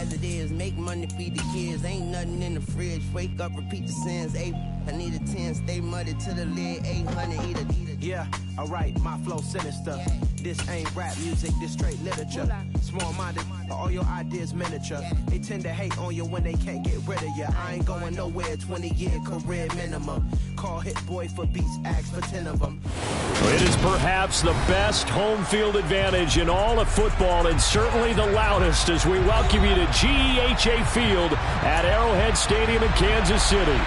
as it is. Make money, feed the kids. Ain't nothing in the fridge. Wake up, repeat the sins. I need a 10, stay muddy to the lid. 800, eat a. Yeah, alright, my flow sinister. This ain't rap music, this straight literature. Small-minded, all your ideas miniature. They tend to hate on you when they can't get rid of you. I ain't going nowhere, 20-year career minimum. Call Hit Boy for beats, ask for 10 of them. It is perhaps the best home field advantage in all of football, and certainly the loudest, as we welcome you to GEHA Field at Arrowhead Stadium in Kansas City.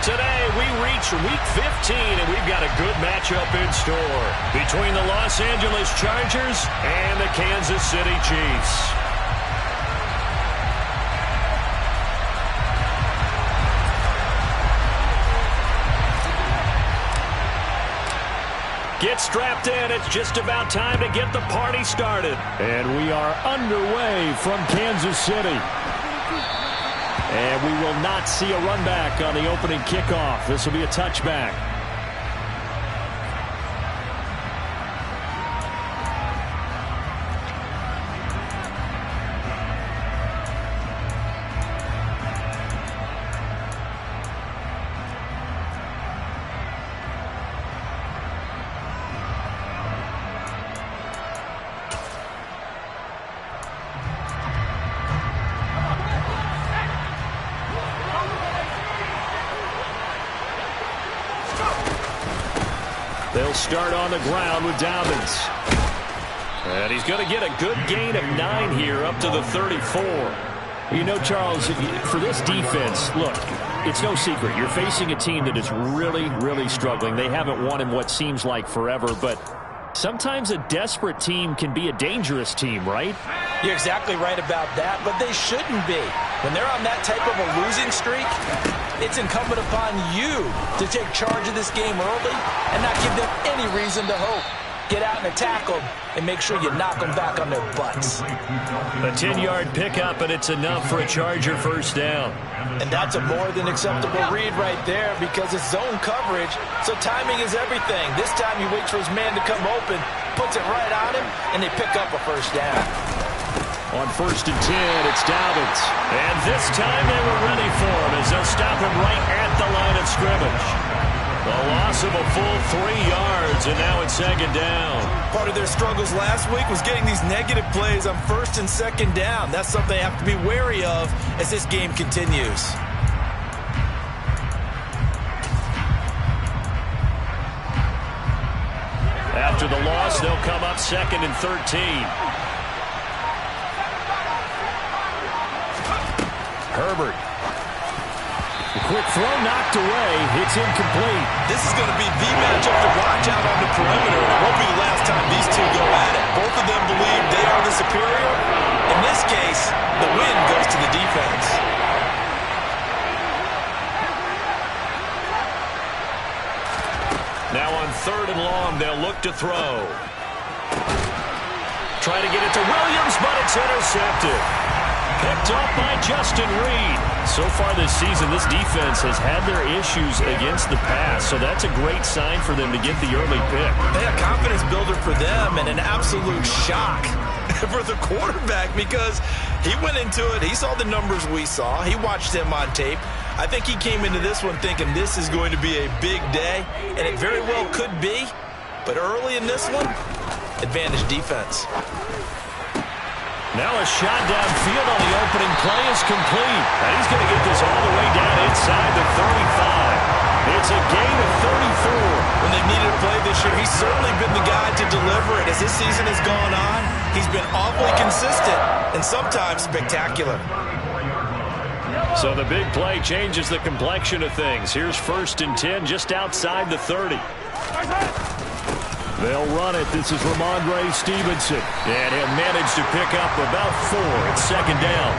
Today, we reach Week 15, and we've got a good matchup in store between the Los Angeles Chargers and the Kansas City Chiefs. Get strapped in. It's just about time to get the party started. And we are underway from Kansas City. And we will not see a run back on the opening kickoff. This will be a touchback. They'll start on the ground with Dobbins. And he's going to get a good gain of 9 here up to the 34. You know, Charles, for this defense, look, it's no secret. You're facing a team that is really, really struggling. They haven't won in what seems like forever, but sometimes a desperate team can be a dangerous team, right? You're exactly right about that, but they shouldn't be. When they're on that type of a losing streak, it's incumbent upon you to take charge of this game early and not give them any reason to hope. Get out and attack them and make sure you knock them back on their butts. A 10-yard pickup, and it's enough for a Charger first down. And that's a more than acceptable read right there because it's zone coverage, so timing is everything. This time he waits for his man to come open, puts it right on him, and they pick up a first down. On 1st and 10, it's Dobbins. And this time they were ready for him as they'll stop him right at the line of scrimmage. A loss of a full 3 yards, and now it's 2nd down. Part of their struggles last week was getting these negative plays on 1st and 2nd down. That's something they have to be wary of as this game continues. After the loss, they'll come up 2nd and 13. Herbert. The quick throw knocked away. It's incomplete. This is going to be the matchup to watch out on the perimeter. It won't be the last time these two go at it. Both of them believe they are the superior. In this case, the win goes to the defense. Now on 3rd and long, they'll look to throw. Trying to get it to Williams, but it's intercepted. Picked off by Justin Reed. So far this season, this defense has had their issues against the pass, so that's a great sign for them to get the early pick. A confidence builder for them and an absolute shock for the quarterback because he went into it. He saw the numbers we saw. He watched them on tape. I think he came into this one thinking this is going to be a big day, and it very well could be. But early in this one, advantage defense. Now a shot downfield on the opening play is complete. And he's going to get this all the way down inside the 35. It's a gain of 34. When they've needed a play this year, he's certainly been the guy to deliver it. As this season has gone on, he's been awfully consistent and sometimes spectacular. So the big play changes the complexion of things. Here's 1st and 10 just outside the 30. They'll run it. This is Ramondre Stevenson. And he'll manage to pick up about 4. It's 2nd down.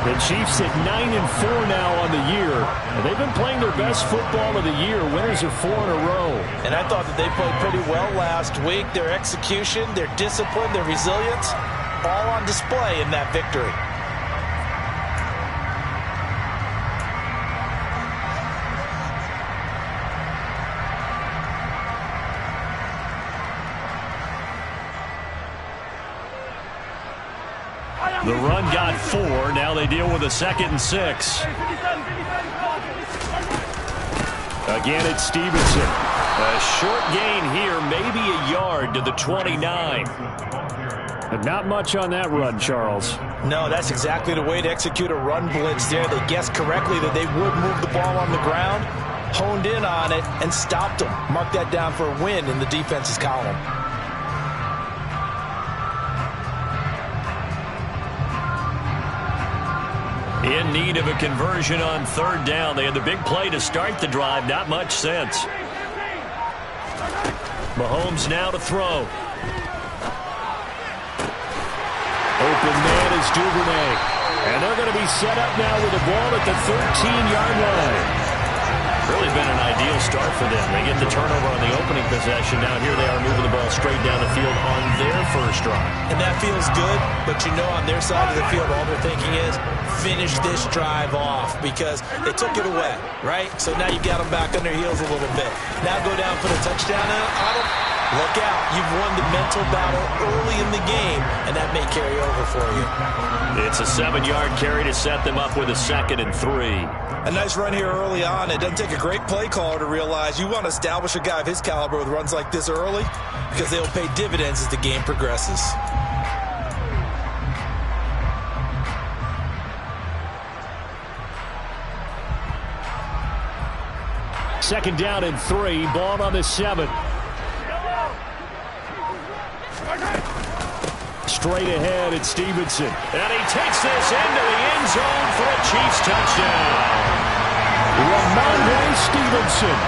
The Chiefs at 9-4 now on the year. And they've been playing their best football of the year. Winners of 4 in a row. And I thought that they played pretty well last week. Their execution, their discipline, their resilience, all on display in that victory. The run got 4. Now they deal with a 2nd and 6. Again, it's Stevenson. A short gain here, maybe a yard to the 29. And not much on that run, Charles. No, that's exactly the way to execute a run blitz there. They guessed correctly that they would move the ball on the ground, honed in on it, and stopped them. Mark that down for a win in the defense's column. In need of a conversion on 3rd down. They had the big play to start the drive. Not much sense. Mahomes now to throw. Open man is Duvernay. And they're going to be set up now with the ball at the 13-yard line. Really been an ideal start for them. They get the turnover on the opening possession. Now here they are moving the ball straight down the field on their first drive. And that feels good, but you know on their side of the field all they're thinking is finish this drive off because they took it away, right? So now you got them back on their heels a little bit. Now go down, put a touchdown on them. Look out. You've won the mental battle early in the game, and that may carry over for you. It's a 7-yard carry to set them up with a 2nd and 3. A nice run here early on. It doesn't take a great play caller to realize you want to establish a guy of his caliber with runs like this early because they'll pay dividends as the game progresses. Second down and 3. Ball on the 7. Straight ahead, it's Stevenson. And he takes this into the end zone for a Chiefs touchdown. Ramondre Stevenson,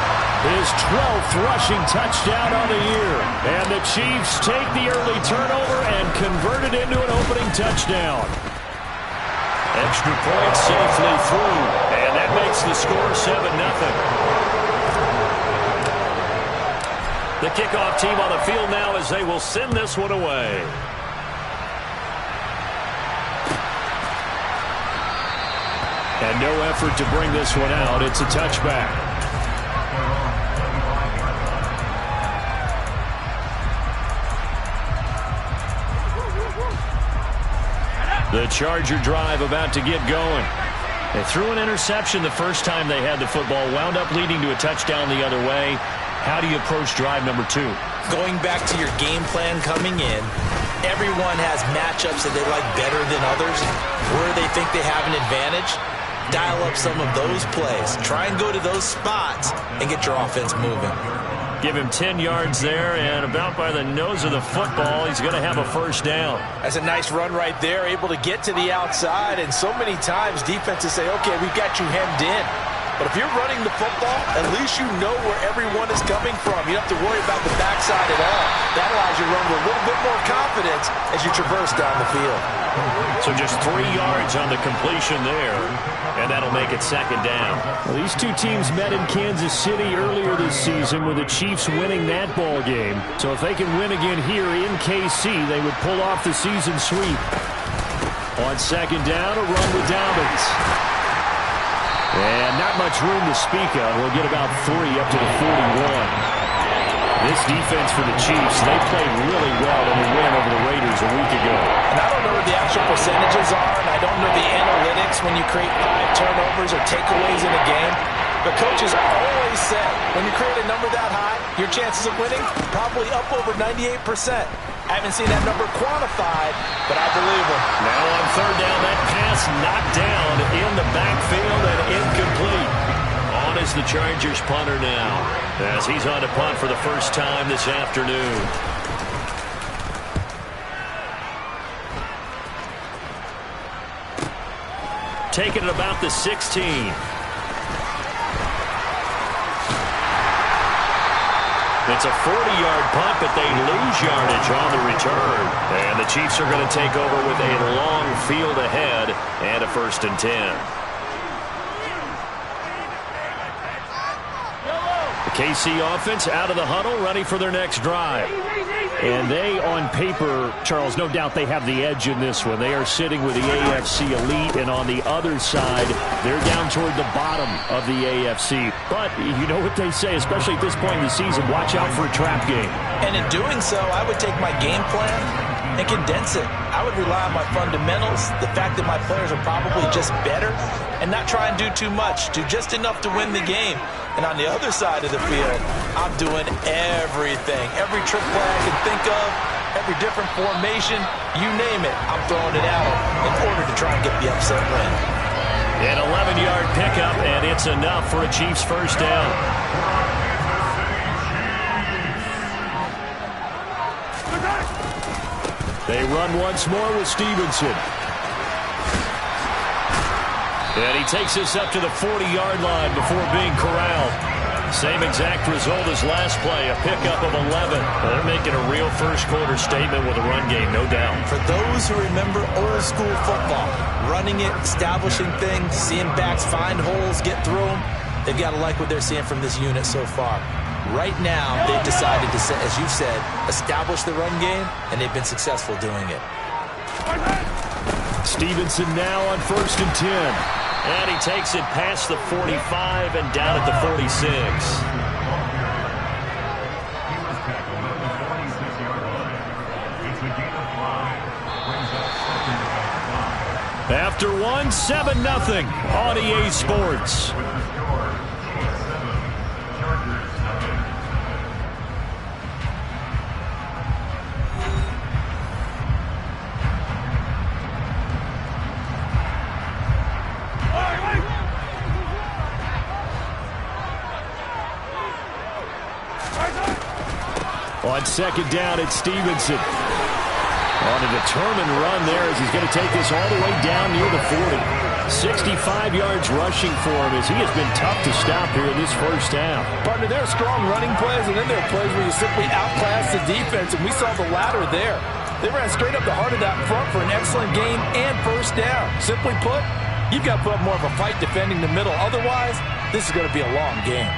his 12th rushing touchdown on the year. And the Chiefs take the early turnover and convert it into an opening touchdown. Extra point safely through. And that makes the score 7-0. The kickoff team on the field now as they will send this one away. And no effort to bring this one out. It's a touchback. The Charger drive about to get going. They threw an interception the first time they had the football, wound up leading to a touchdown the other way. How do you approach drive number 2? Going back to your game plan coming in, everyone has matchups that they like better than others, where they think they have an advantage. Dial up some of those plays. Try and go to those spots and get your offense moving. Give him 10 yards there, and about by the nose of the football, he's going to have a first down. That's a nice run right there, able to get to the outside, and so many times defenses say, okay, we've got you hemmed in. But if you're running the football, at least you know where everyone is coming from. You don't have to worry about the backside at all. That allows you to run with a little bit more confidence as you traverse down the field. So just 3 yards on the completion there, and that'll make it second down. Well, these two teams met in Kansas City earlier this season with the Chiefs winning that ball game. So if they can win again here in KC, they would pull off the season sweep. On second down, a run with Dobbins. And not much room to speak of. We'll get about 3 up to the 41. This defense for the Chiefs, they played really well in the win over the Raiders a week ago. And I don't know what the actual percentages are, and I don't know the analytics when you create 5 turnovers or takeaways in a game. But coaches always say, when you create a number that high, your chances of winning probably up over 98%. I haven't seen that number quantified, but I believe them. Now on third down, that pass knocked down in the backfield and incomplete. On is the Chargers punter now, as he's on to punt for the first time this afternoon. Taking it about the 16. It's a 40-yard punt, but they lose yardage on the return. And the Chiefs are going to take over with a long field ahead and a 1st and 10. The KC offense out of the huddle, ready for their next drive. And they, on paper, Charles, no doubt they have the edge in this one. They are sitting with the AFC elite, and on the other side, they're down toward the bottom of the AFC. But you know what they say, especially at this point in the season, watch out for a trap game. And in doing so, I would take my game plan and condense it. I would rely on my fundamentals, the fact that my players are probably just better, and not try and do too much, do just enough to win the game. And on the other side of the field, I'm doing everything. Every trick play I can think of, every different formation, you name it, I'm throwing it at them in order to try and get the upset win. An 11-yard pickup, and it's enough for a Chiefs first down. They run once more with Stevenson. And he takes us up to the 40-yard line before being corralled. Same exact result as last play, a pickup of 11. Well, they're making a real first-quarter statement with a run game, no doubt. For those who remember old-school football, running it, establishing things, seeing backs find holes, get through them, they've got to like what they're seeing from this unit so far. Right now, they've decided to, as you said, establish the run game, and they've been successful doing it. Stevenson now on 1st and 10. And he takes it past the 45 and down at the 46. After 1, 7-0 on EA Sports. On 2nd down, it's Stevenson. On a determined run there as he's going to take this all the way down near the 40. 65 yards rushing for him as he has been tough to stop here in this first half. Partner, there are strong running plays, and then there are plays where you simply outclass the defense, and we saw the latter there. They ran straight up the heart of that front for an excellent gain and first down. Simply put, you've got to put up more of a fight defending the middle. Otherwise, this is going to be a long game.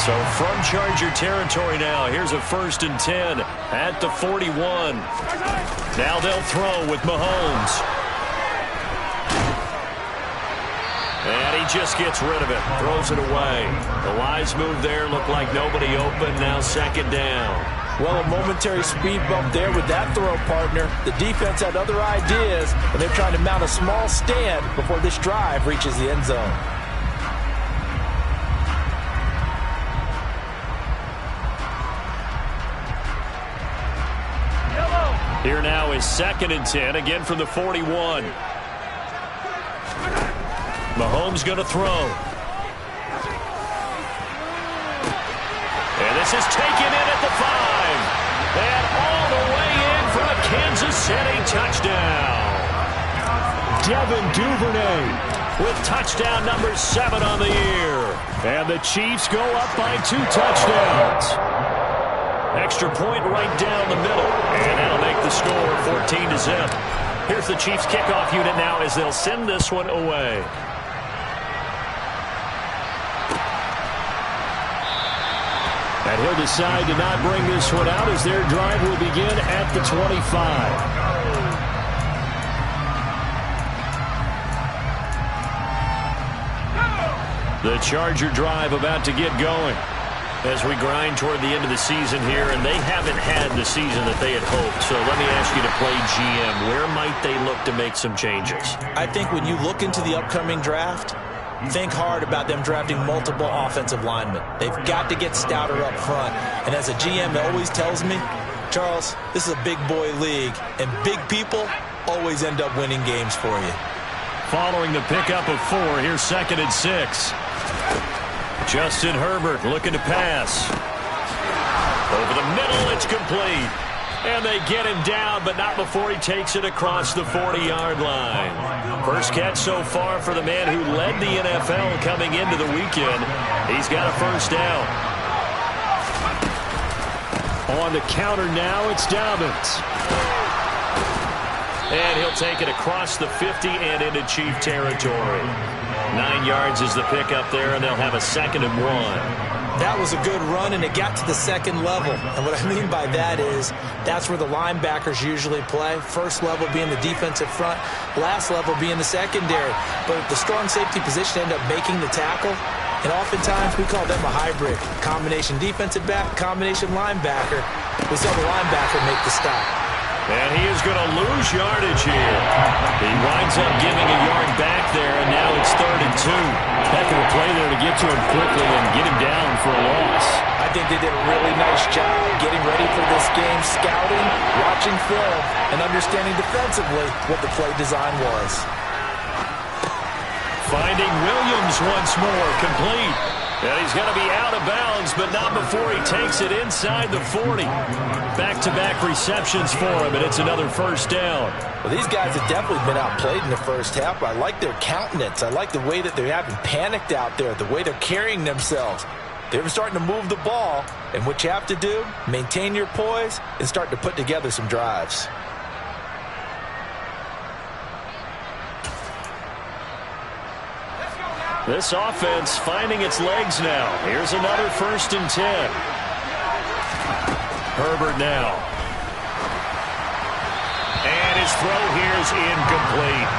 So from Charger territory now, here's a 1st and 10 at the 41. Now they'll throw with Mahomes. And he just gets rid of it, throws it away. The wise move there, looked like nobody open, now 2nd down. Well, a momentary speed bump there with that throw, partner. The defense had other ideas, and they're trying to mount a small stand before this drive reaches the end zone. Here now is 2nd and 10, again from the 41. Mahomes going to throw. And this is taken in at the 5. And all the way in for a Kansas City touchdown. Devin Duvernay with touchdown number 7 on the year. And the Chiefs go up by 2 touchdowns. Extra point right down the middle. And that'll make the score 14-0. Here's the Chiefs kickoff unit now as they'll send this one away. And he'll decide to not bring this one out as their drive will begin at the 25. The Charger drive about to get going as we grind toward the end of the season here, and they haven't had the season that they had hoped. So let me ask you to play GM. Where might they look to make some changes? I think when you look into the upcoming draft, think hard about them drafting multiple offensive linemen. They've got to get stouter up front. And as a GM that always tells me, Charles, this is a big boy league, and big people always end up winning games for you. Following the pickup of 4, here's 2nd and 6. Justin Herbert looking to pass. Over the middle, it's complete. And they get him down, but not before he takes it across the 40-yard line. First catch so far for the man who led the NFL coming into the weekend. He's got a first down. On the counter now, it's Dobbins. And he'll take it across the 50 and into Chief territory. 9 yards is the pickup there, and they'll have a 2nd and 1. That was a good run, and it got to the 2nd level. And what I mean by that is that's where the linebackers usually play. First level being the defensive front, last level being the secondary. But if the strong safety position ended up making the tackle, And oftentimes, we call them a hybrid. Combination defensive back, combination linebacker. We saw the linebacker make the stop. And he is going to lose yardage here. He winds up giving a yard back there, and now it's 3rd and 2. Heck of a play there to get to him quickly and get him down for a loss. I think they did a really nice job getting ready for this game, scouting, watching film, and understanding defensively what the play design was. Finding Williams once more, complete. And he's going to be out of bounds, but not before he takes it inside the 40. Back-to-back receptions for him, and it's another first down. Well, these guys have definitely been outplayed in the first half. I like their countenance. I like the way that they haven't panicked out there, the way they're carrying themselves. They're starting to move the ball, and what you have to do, maintain your poise and start to put together some drives. This offense finding its legs now. Here's another 1st and 10. Herbert now. And his throw here is incomplete.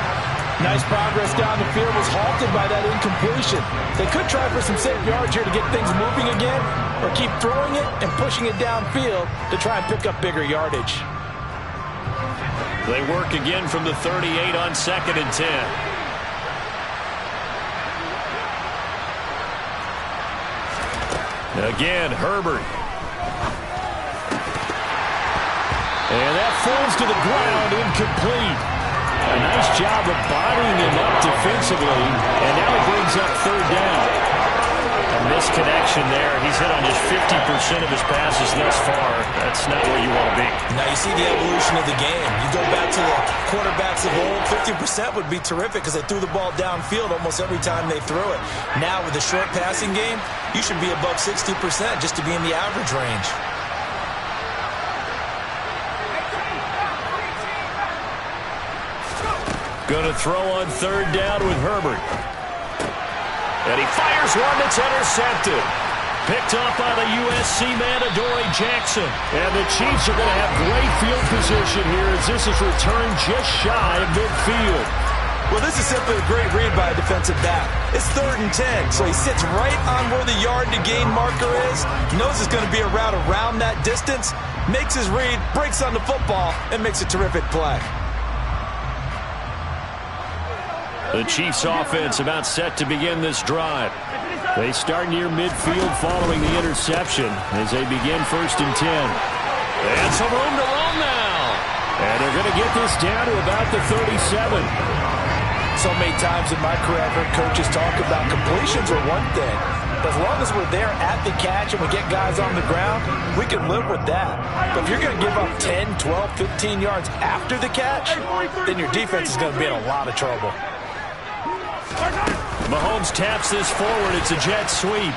Nice progress down the field, was halted by that incompletion. They could try for some safe yards here to get things moving again, or keep throwing it and pushing it downfield to try and pick up bigger yardage. They work again from the 38 on 2nd and 10. Again, Herbert. And that falls to the ground, incomplete. A nice job of bodying him up defensively, and now he brings up 3rd down. A misconnection there. He's hit on just 50% of his passes thus far. That's not where you want to be. Now you see the evolution of the game. You go back to the quarterbacks of old, 50% would be terrific because they threw the ball downfield almost every time they threw it. Now with the short passing game, you should be above 60% just to be in the average range. Going to throw on 3rd down with Herbert. And he fires one that's intercepted. Picked off by the USC man, Adoree Jackson. And the Chiefs are going to have great field position here as this is returned just shy of midfield. Well, this is simply a great read by a defensive back. It's 3rd and 10, so he sits right on where the yard-to-gain marker is, knows it's going to be a route around that distance, makes his read, breaks on the football, and makes a terrific play. The Chiefs offense about set to begin this drive. They start near midfield following the interception as they begin 1st and 10. And some room to run now. And they're going to get this down to about the 37. So many times in my career I've heard coaches talk about completions are one thing. But as long as we're there at the catch and we get guys on the ground, we can live with that. But if you're going to give up 10, 12, 15 yards after the catch, then your defense is going to be in a lot of trouble. Mahomes taps this forward. It's a jet sweep.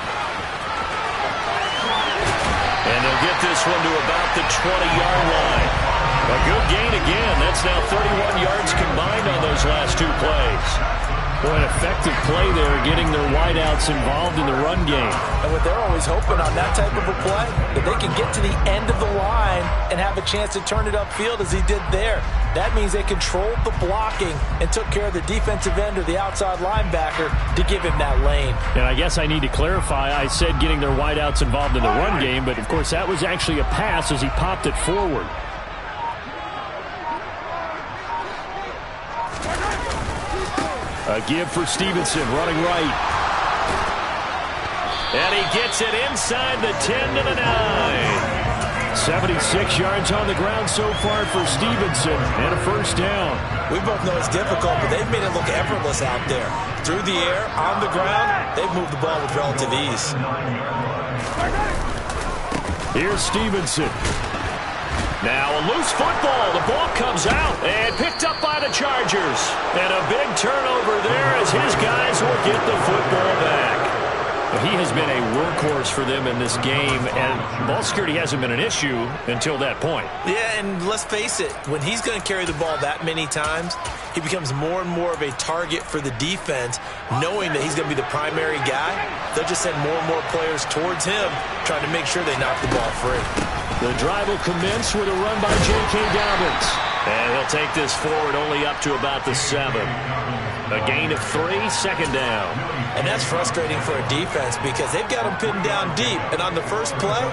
And they'll get this one to about the 20-yard line. A good gain again. That's now 31 yards combined on those last 2 plays. Boy, an effective play there, getting their wideouts involved in the run game. And what they're always hoping on that type of a play, that they can get to the end of the line and have a chance to turn it upfield as he did there. That means they controlled the blocking and took care of the defensive end or the outside linebacker to give him that lane. And I guess I need to clarify, I said getting their wideouts involved in the run game, but of course that was actually a pass as he popped it forward. A give for Stevenson, running right. And he gets it inside the 10 to the 9. 76 yards on the ground so far for Stevenson, and a first down. We both know it's difficult, but they've made it look effortless out there. Through the air, on the ground, they've moved the ball with relative ease. Here's Stevenson. Now a loose football. The ball comes out and picked up by the Chargers. And a big turnover there as his guys will get the football back. He has been a workhorse for them in this game, and ball security hasn't been an issue until that point. Yeah, and let's face it, when he's going to carry the ball that many times, he becomes more and more of a target for the defense, knowing that he's going to be the primary guy. They'll just send more and more players towards him, trying to make sure they knock the ball free. The drive will commence with a run by J.K. Dobbins. And he'll take this forward only up to about the 7. A gain of 3, second down. And that's frustrating for a defense because they've got them pinned down deep. And on the first play,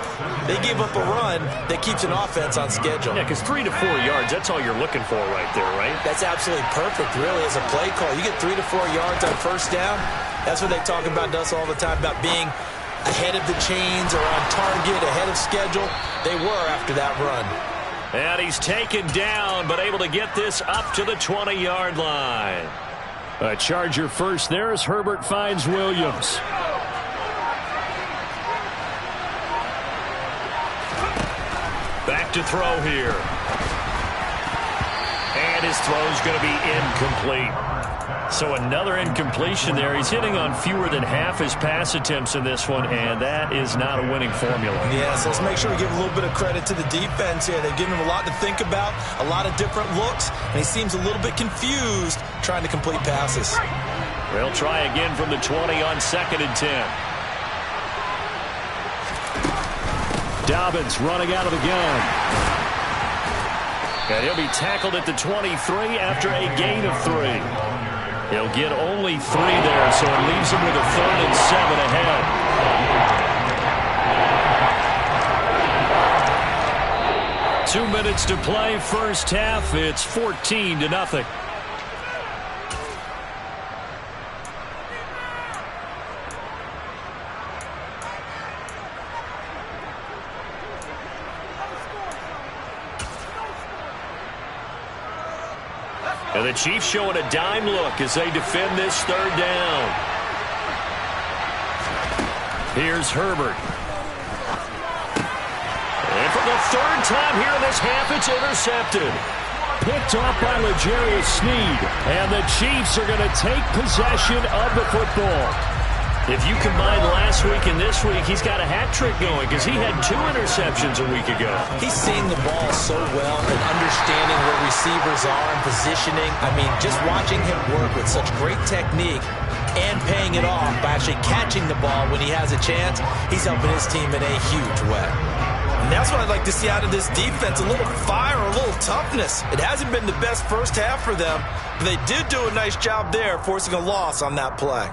they give up a run that keeps an offense on schedule. Yeah, because 3 to 4 yards, that's all you're looking for right there, right? That's absolutely perfect, really, as a play call. You get 3 to 4 yards on first down. That's what they talk about to us all the time, about being ahead of the chains or on target, ahead of schedule. They were after that run. And he's taken down, but able to get this up to the 20-yard line. A Charger first there as Herbert finds Williams. Back to throw here. And his throw's going to be incomplete. So another incompletion there. He's hitting on fewer than half his pass attempts in this one, and that is not a winning formula. Yeah, so let's make sure we give a little bit of credit to the defense here. They've given him a lot to think about, a lot of different looks, and he seems a little bit confused trying to complete passes. They'll try again from the 20 on 2nd and 10. Dobbins running out of the gun. And he'll be tackled at the 23 after a gain of 3. He'll get only 3 there, so it leaves him with a 3rd and 7 ahead. Two minutes to play, first half. It's 14-0. And the Chiefs showing a dime look as they defend this 3rd down. Here's Herbert. And for the 3rd time here in this half, it's intercepted. Picked off by L'Jarius Sneed. And the Chiefs are going to take possession of the football. If you combine last week and this week, he's got a hat trick going because he had 2 interceptions a week ago. He's seeing the ball so well and understanding where receivers are and positioning. I mean, just watching him work with such great technique and paying it off by actually catching the ball when he has a chance, he's helping his team in a huge way. And that's what I'd like to see out of this defense, a little fire, a little toughness. It hasn't been the best first half for them, but they did do a nice job there, forcing a loss on that play.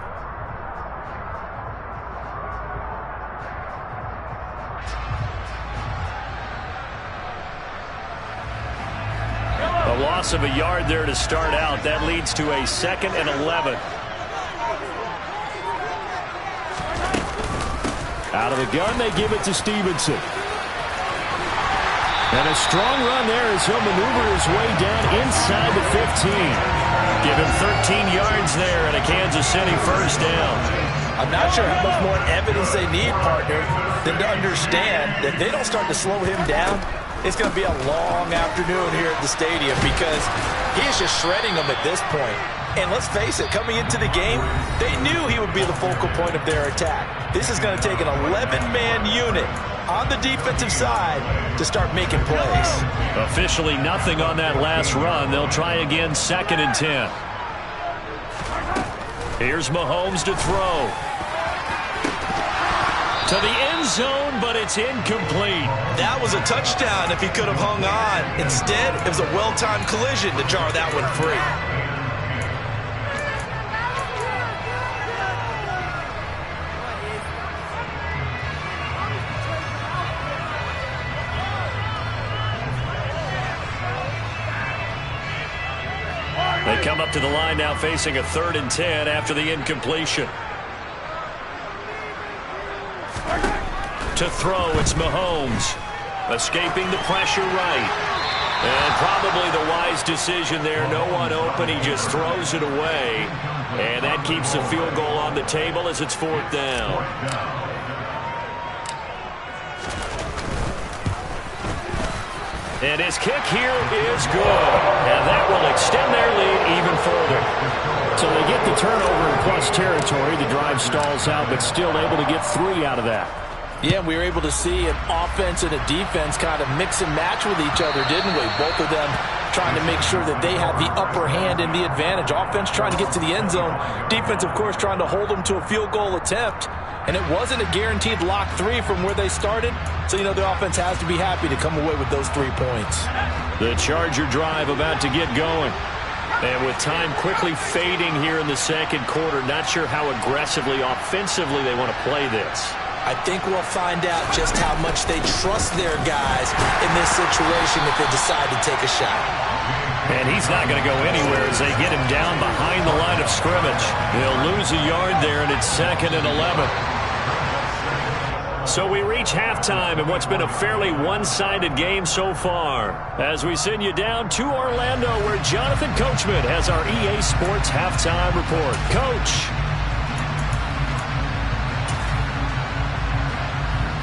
A loss of a yard there to start out. That leads to a 2nd and 11. Out of the gun, they give it to Stevenson. And a strong run there as he'll maneuver his way down inside the 15. Give him 13 yards there and a Kansas City first down. I'm not sure how much more evidence they need, partner, than to understand that if they don't start to slow him down, it's going to be a long afternoon here at the stadium because he is just shredding them at this point. And let's face it, coming into the game, they knew he would be the focal point of their attack. This is going to take an 11-man unit on the defensive side to start making plays. Officially nothing on that last run. They'll try again 2nd and 10. Here's Mahomes to throw. To the end zone, but it's incomplete. That was a touchdown if he could have hung on. Instead, it was a well-timed collision to jar that one free. They come up to the line now facing a 3rd and 10 after the incompletion. To throw, it's Mahomes. Escaping the pressure right. And probably the wise decision there. No one open. He just throws it away. And that keeps the field goal on the table as it's 4th down. And his kick here is good. And that will extend their lead even further. So they get the turnover in plus territory. The drive stalls out, but still able to get 3 out of that. Yeah, we were able to see an offense and a defense kind of mix and match with each other, didn't we? Both of them trying to make sure that they had the upper hand and the advantage. Offense trying to get to the end zone. Defense, of course, trying to hold them to a field goal attempt. And it wasn't a guaranteed lock 3 from where they started. So, you know, the offense has to be happy to come away with those 3 points. The Charger drive about to get going. And with time quickly fading here in the second quarter, not sure how aggressively, offensively they want to play this. I think we'll find out just how much they trust their guys in this situation if they decide to take a shot. And he's not going to go anywhere as they get him down behind the line of scrimmage. They'll lose a yard there, and it's 2nd and 11. So we reach halftime in what's been a fairly one-sided game so far. As we send you down to Orlando, where Jonathan Coachman has our EA Sports halftime report. Coach.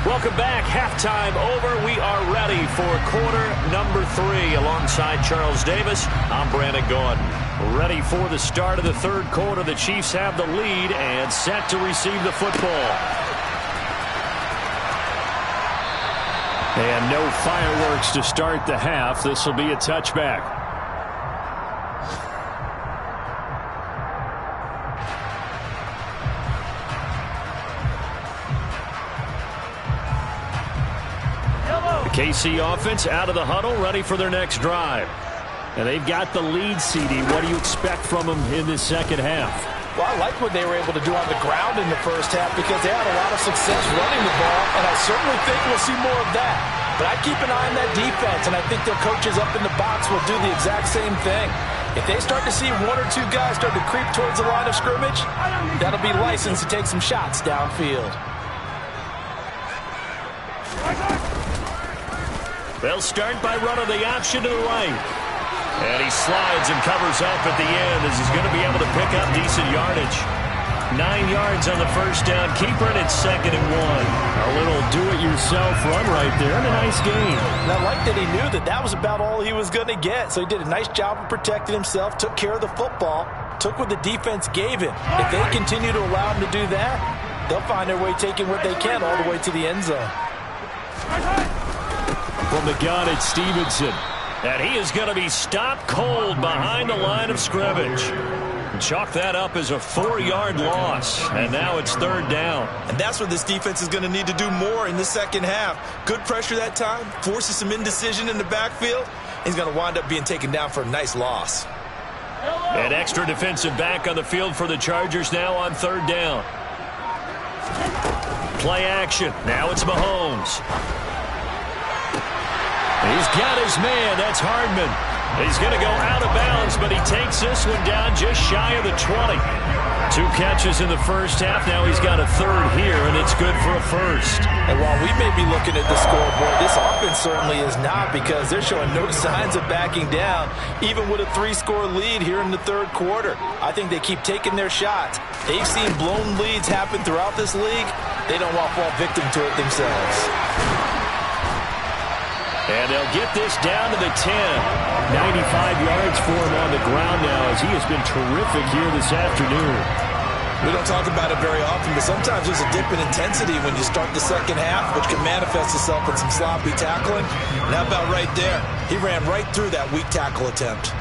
Welcome back. Halftime over. We are ready for quarter number 3. Alongside Charles Davis, I'm Brandon Gordon. Ready for the start of the third quarter. The Chiefs have the lead and set to receive the football. And no fireworks to start the half. This will be a touchback. The KC offense out of the huddle, ready for their next drive. And they've got the lead, CD. What do you expect from them in this second half? Well, I like what they were able to do on the ground in the first half because they had a lot of success running the ball, and I certainly think we'll see more of that. But I keep an eye on that defense, and I think their coaches up in the box will do the exact same thing. If they start to see 1 or 2 guys start to creep towards the line of scrimmage, that'll be license to take some shots downfield. They'll start by running the option to the right. And he slides and covers up at the end as he's going to be able to pick up decent yardage. 9 yards on the first down. Keeper, and it's 2nd and 1. A little do-it-yourself run right there and a nice gain. And I like that he knew that that was about all he was going to get. So he did a nice job of protecting himself, took care of the football, took what the defense gave him. If they continue to allow him to do that, they'll find their way taking what they can all the way to the end zone. From the gun, it's Stevenson. And he is going to be stopped cold behind the line of scrimmage. Chalk that up as a 4-yard loss. And now it's 3rd down. And that's what this defense is going to need to do more in the second half. Good pressure that time, forces some indecision in the backfield. He's going to wind up being taken down for a nice loss. An extra defensive back on the field for the Chargers now on 3rd down. Play action. Now it's Mahomes. He's got his man. That's Hardman. He's going to go out of bounds, but he takes this one down just shy of the 20. 2 catches in the first half. Now he's got a 3rd here, and it's good for a 1st. And while we may be looking at the scoreboard, this offense certainly is not because they're showing no signs of backing down, even with a 3-score lead here in the third quarter. I think they keep taking their shots. They've seen blown leads happen throughout this league. They don't want to fall victim to it themselves. And they'll get this down to the 10. 95 yards for him on the ground now as he has been terrific here this afternoon. We don't talk about it very often, but sometimes there's a dip in intensity when you start the second half, which can manifest itself in some sloppy tackling. And how about right there? He ran right through that weak tackle attempt.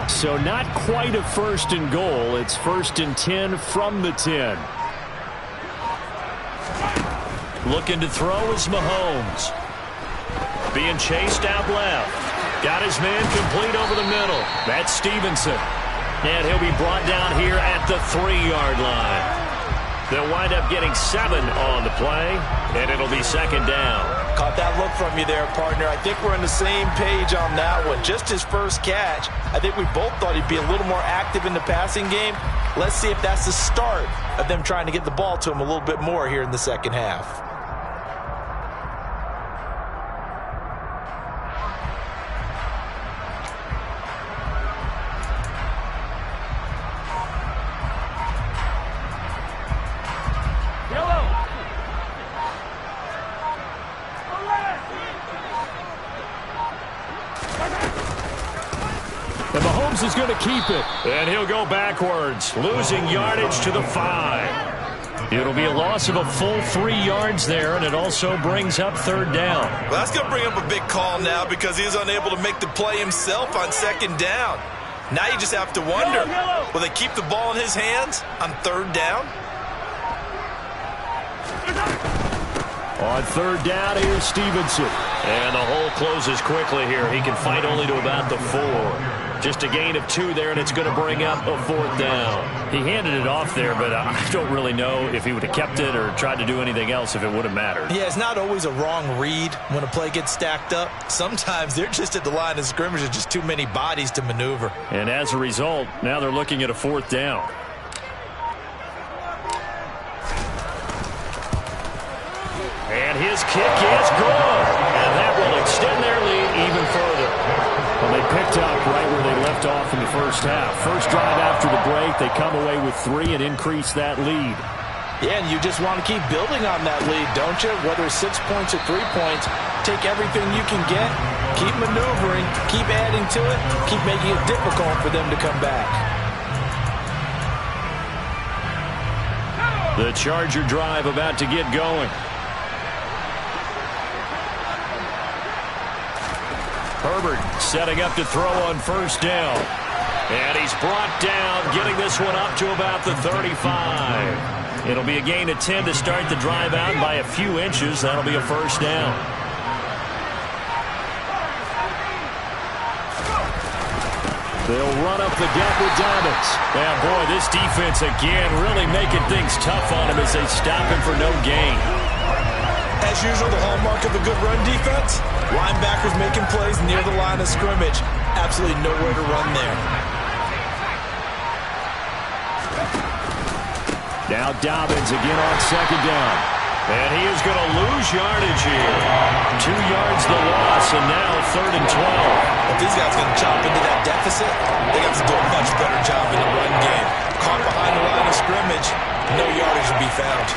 So not quite a 1st and goal. It's 1st and 10 from the 10. Looking to throw is Mahomes. Being chased out left. Got his man complete over the middle. That's Stevenson. And he'll be brought down here at the 3-yard line. They'll wind up getting 7 on the play, and it'll be 2nd down. Caught that look from you there, partner. I think we're on the same page on that one. Just his first catch. I think we both thought he'd be a little more active in the passing game. Let's see if that's the start of them trying to get the ball to him a little bit more here in the second half. And Mahomes is going to keep it. And he'll go backwards, losing yardage to the 5. It'll be a loss of a full 3 yards there, and it also brings up 3rd down. Well, that's going to bring up a big call now because he is unable to make the play himself on 2nd down. Now you just have to wonder, will they keep the ball in his hands on 3rd down? On third down, here's Stevenson. And the hole closes quickly here. He can fight only to about the 4. Just a gain of 2 there, and it's going to bring up a 4th down. He handed it off there, but I don't really know if he would have kept it or tried to do anything else if it would have mattered. Yeah, it's not always a wrong read when a play gets stacked up. Sometimes they're just at the line of scrimmage. There's just too many bodies to maneuver. And as a result, now they're looking at a 4th down. And his kick is good. And that will extend their lead even further. Well, they picked up right where they left off in the first half. First drive after the break, they come away with 3 and increase that lead. Yeah, and you just want to keep building on that lead, don't you? Whether it's 6 points or 3 points, take everything you can get, keep maneuvering, keep adding to it, keep making it difficult for them to come back. The Charger drive about to get going. Herbert setting up to throw on first down. And he's brought down, getting this one up to about the 35. It'll be a gain of 10 to start the drive out by a few inches. That'll be a first down. They'll run up the gut with Dobbins. And boy, this defense again really making things tough on him as they stop him for no gain. As usual, the hallmark of a good run defense, linebackers making plays near the line of scrimmage. Absolutely nowhere to run there. Now Dobbins again on second down. And he is going to lose yardage here. 2 yards the loss, and now 3rd and 12. If these guys are going to chop into that deficit, they got to do a much better job in the run game. Caught behind the line of scrimmage, no yardage to be found.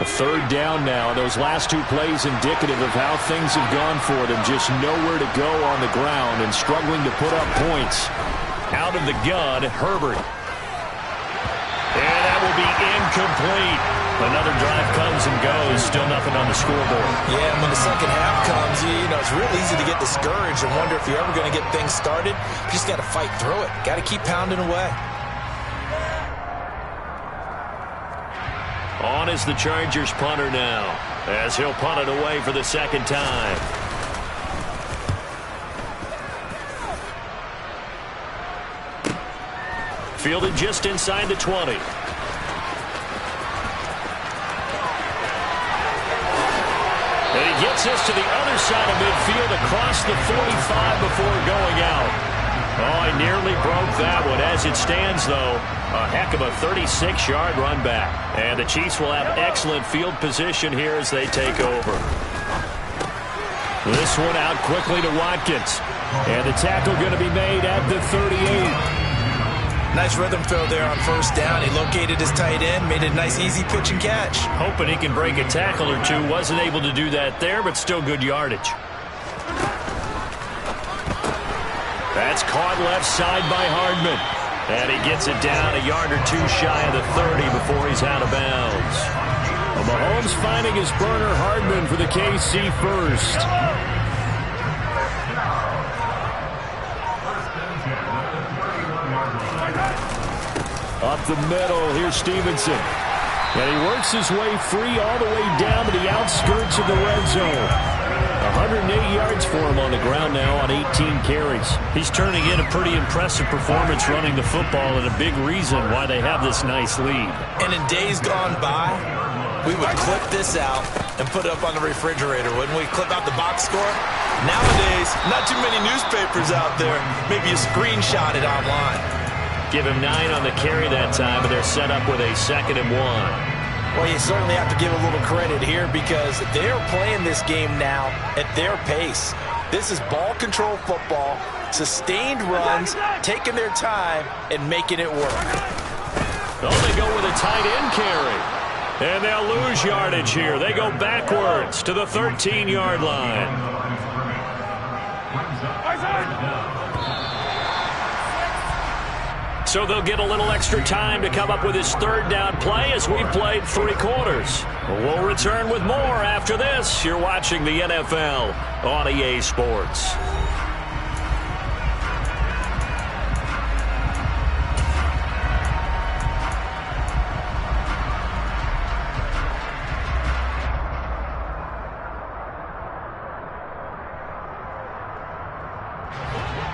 A 3rd down now. Those last 2 plays indicative of how things have gone for them. Just nowhere to go on the ground and struggling to put up points. Out of the gun, Herbert. And that will be incomplete. Another drive comes and goes. Still nothing on the scoreboard. Yeah, and when the second half comes, you know, it's real easy to get discouraged and wonder if you're ever going to get things started. You just got to fight through it. Got to keep pounding away. On is the Chargers punter now, as he'll punt it away for the 2nd time. Fielded just inside the 20. And he gets this to the other side of midfield across the 45 before going out. Oh, he nearly broke that one. As it stands, though, a heck of a 36-yard run back. And the Chiefs will have excellent field position here as they take over. This one out quickly to Watkins. And the tackle going to be made at the 38. Nice rhythm throw there on first down. He located his tight end, made a nice easy pitch and catch. Hoping he can break a tackle or two. Wasn't able to do that there, but still good yardage. That's caught left side by Hardman. And he gets it down a yard or 2 shy of the 30 before he's out of bounds. Well, Mahomes finding his burner Hardman for the KC first. Up the middle, here's Stevenson. And he works his way free all the way down to the outskirts of the red zone. 108 yards for him on the ground now on 18 carries. He's turning in a pretty impressive performance running the football, and a big reason why they have this nice lead. And in days gone by, we would clip this out and put it up on the refrigerator, wouldn't we? Clip out the box score. Nowadays, not too many newspapers out there. Maybe you screenshot it online. Give him 9 on the carry that time, and they're set up with a 2nd and 1. Well, you certainly have to give a little credit here because they're playing this game now at their pace. This is ball control football, sustained runs, taking their time, and making it work. Oh, they go with a tight end carry. And they'll lose yardage here. They go backwards to the 13-yard line. So they'll get a little extra time to come up with his third down play as we've played 3 quarters. We'll return with more after this. You're watching the NFL on EA Sports.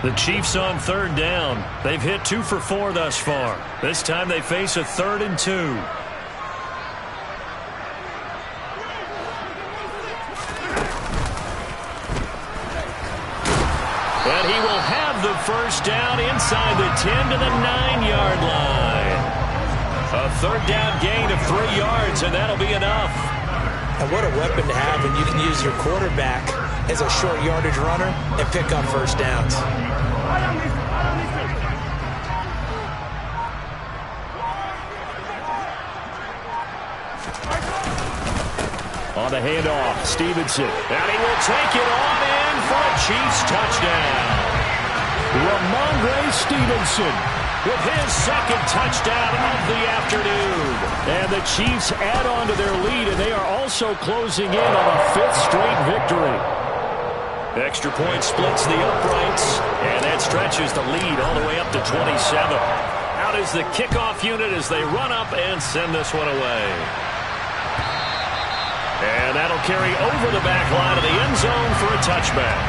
The Chiefs on third down. They've hit 2 for 4 thus far. This time they face a 3rd and 2. And he will have the first down inside the 10 to the 9-yard line. A third down gain of 3 yards, and that'll be enough. And what a weapon to have when you can use your quarterback as a short yardage runner and pick up first downs. On the handoff, Stevenson. And he will take it on in for a Chiefs touchdown. Ramondre Stevenson with his second touchdown of the afternoon. And the Chiefs add on to their lead, and they are also closing in on a 5th straight victory. Extra point splits the uprights, and that stretches the lead all the way up to 27. Out is the kickoff unit as they run up and send this one away. And that'll carry over the back line of the end zone for a touchback.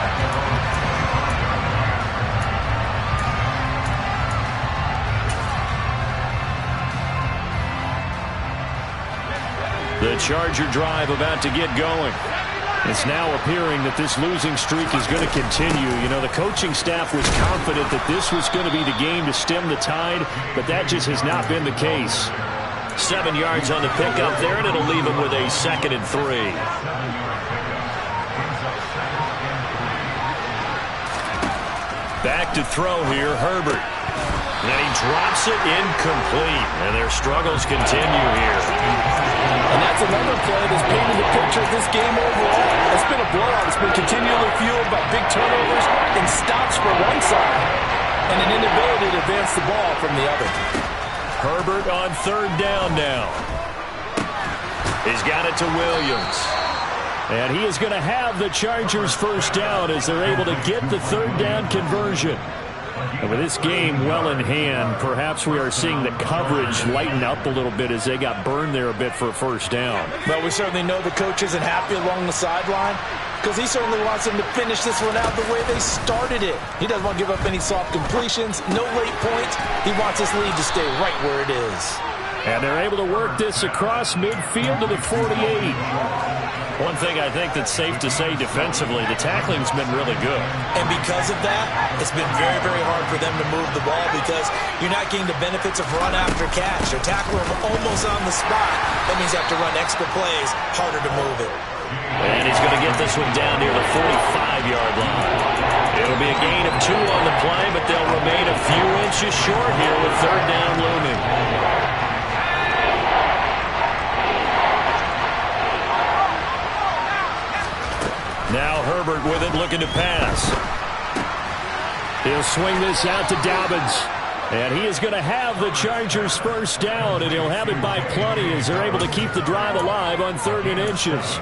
The Charger drive about to get going. It's now appearing that this losing streak is going to continue. You know, the coaching staff was confident that this was going to be the game to stem the tide, but that just has not been the case. 7 yards on the pickup there, and it'll leave him with a 2nd and 3. Back to throw here, Herbert. And he drops it incomplete, and their struggles continue here. And that's another play that's painted the picture of this game overall. It's been a blowout. It's been continually fueled by big turnovers and stops for one side, and an inability to advance the ball from the other. Herbert on third down now. He's got it to Williams. And he is going to have the Chargers first down as they're able to get the third down conversion. And with this game well in hand, perhaps we are seeing the coverage lighten up a little bit as they got burned there a bit for a first down. But we certainly know the coach isn't happy along the sideline because he certainly wants them to finish this one out the way they started it. He doesn't want to give up any soft completions, no late points. He wants his lead to stay right where it is. And they're able to work this across midfield to the 48. One thing I think that's safe to say defensively, the tackling's been really good. And because of that, it's been very, very hard for them to move the ball because you're not getting the benefits of run after catch. They're tackling them almost on the spot. That means you have to run extra plays, harder to move it. And he's going to get this one down near the 45-yard line. It'll be a gain of 2 on the play, but they'll remain a few inches short here with third down looming. Now Herbert with it, looking to pass. He'll swing this out to Dobbins. And he is going to have the Chargers first down, and he'll have it by plenty as they're able to keep the drive alive on 3rd and inches.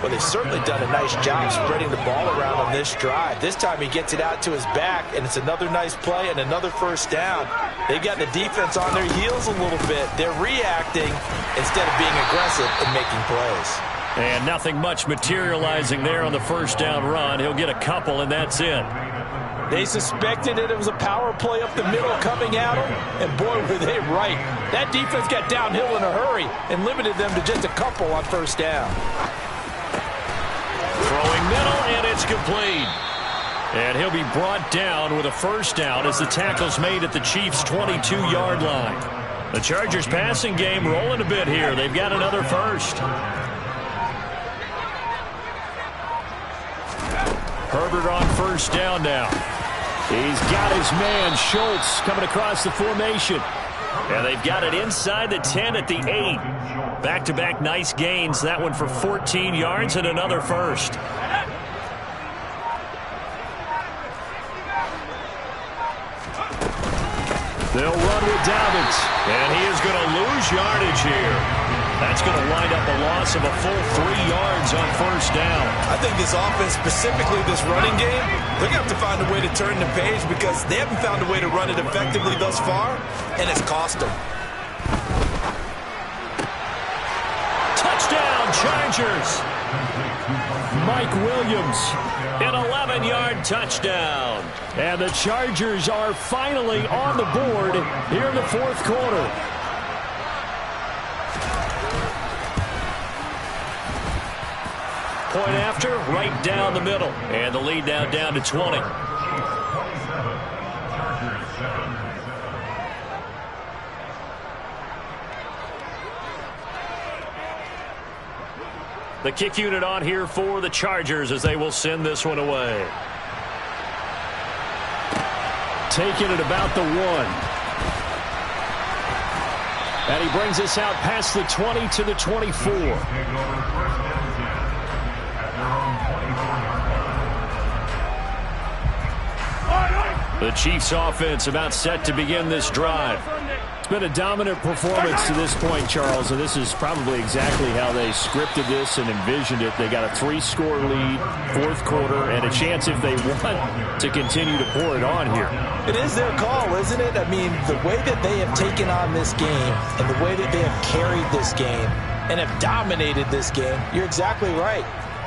Well, they've certainly done a nice job spreading the ball around on this drive. This time he gets it out to his back, and it's another nice play and another first down. They've got the defense on their heels a little bit. They're reacting instead of being aggressive and making plays. And nothing much materializing there on the first down run. He'll get a couple, and that's it. They suspected it was a power play up the middle coming at them, and boy, were they right. That defense got downhill in a hurry and limited them to just a couple on first down. Throwing middle, and it's complete. And he'll be brought down with a first down as the tackle's made at the Chiefs' 22-yard line. The Chargers passing game rolling a bit here. They've got another first. Herbert on first down now. He's got his man, Schultz, coming across the formation. And they've got it inside the 10 at the 8. Back-to-back nice gains. That one for 14 yards and another first. They'll run with Dobbins, and he is going to lose yardage here. That's going to wind up a loss of a full 3 yards on first down. I think this offense, specifically this running game, they're going to have to find a way to turn the page because they haven't found a way to run it effectively thus far, and it's cost them. Touchdown, Chargers. Mike Williams, an 11-yard touchdown. And the Chargers are finally on the board here in the fourth quarter. Point after, right down the middle. And the lead now down to 20. The kick unit on here for the Chargers as they will send this one away. Taking it about the 1. And he brings us out past the 20 to the 24. The Chiefs offense about set to begin this drive. It's been a dominant performance to this point, Charles, and this is probably exactly how they scripted this and envisioned it. They got a 3-score lead, fourth quarter, and a chance if they want to continue to pour it on here. It is their call, isn't it? I mean, the way that they have taken on this game and the way that they have carried this game and have dominated this game, you're exactly right.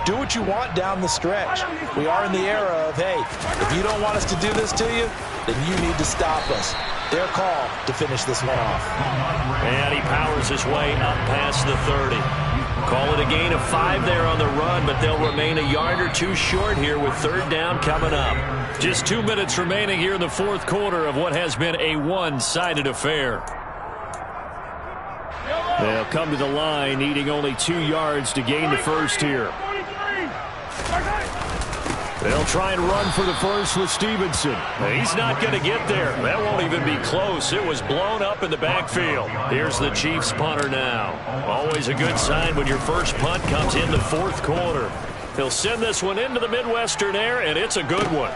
Do what you want down the stretch. We are in the era of, hey, if you don't want us to do this to you, then you need to stop us. Their call to finish this one off. And he powers his way up past the 30. Call it a gain of 5 there on the run, but they'll remain a yard or 2 short here with third down coming up. Just 2 minutes remaining here in the fourth quarter of what has been a one-sided affair. They'll come to the line, needing only 2 yards to gain the first here. They'll try and run for the first with Stevenson. He's not going to get there. That won't even be close. It was blown up in the backfield. Here's the Chiefs punter now. Always a good sign when your first punt comes in the fourth quarter. He'll send this one into the Midwestern air, and it's a good one.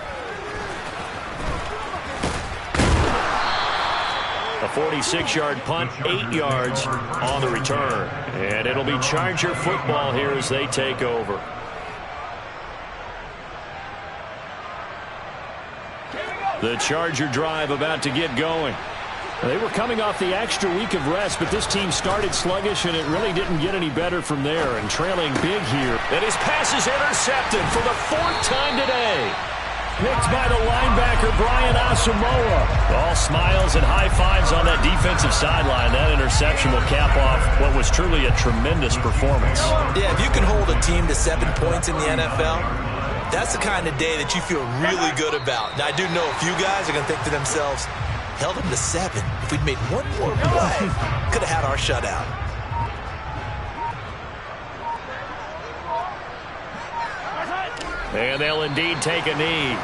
A 46-yard punt, 8 yards on the return. And it'll be Charger football here as they take over. The Charger drive about to get going. They were coming off the extra week of rest, but this team started sluggish, and it really didn't get any better from there. And trailing big here. And his pass is intercepted for the 4th time today. Picked by the linebacker, Brian Asamoah. All smiles and high fives on that defensive sideline. That interception will cap off what was truly a tremendous performance. Yeah, if you can hold a team to 7 points in the NFL, that's the kind of day that you feel really good about. Now, I do know a few guys are going to think to themselves, held them to 7. If we'd made one more play, could have had our shutout. And they'll indeed take a knee.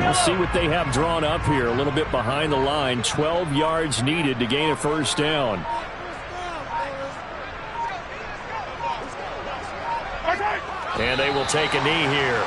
We'll see what they have drawn up here. A little bit behind the line. 12 yards needed to gain a first down. And they will take a knee here.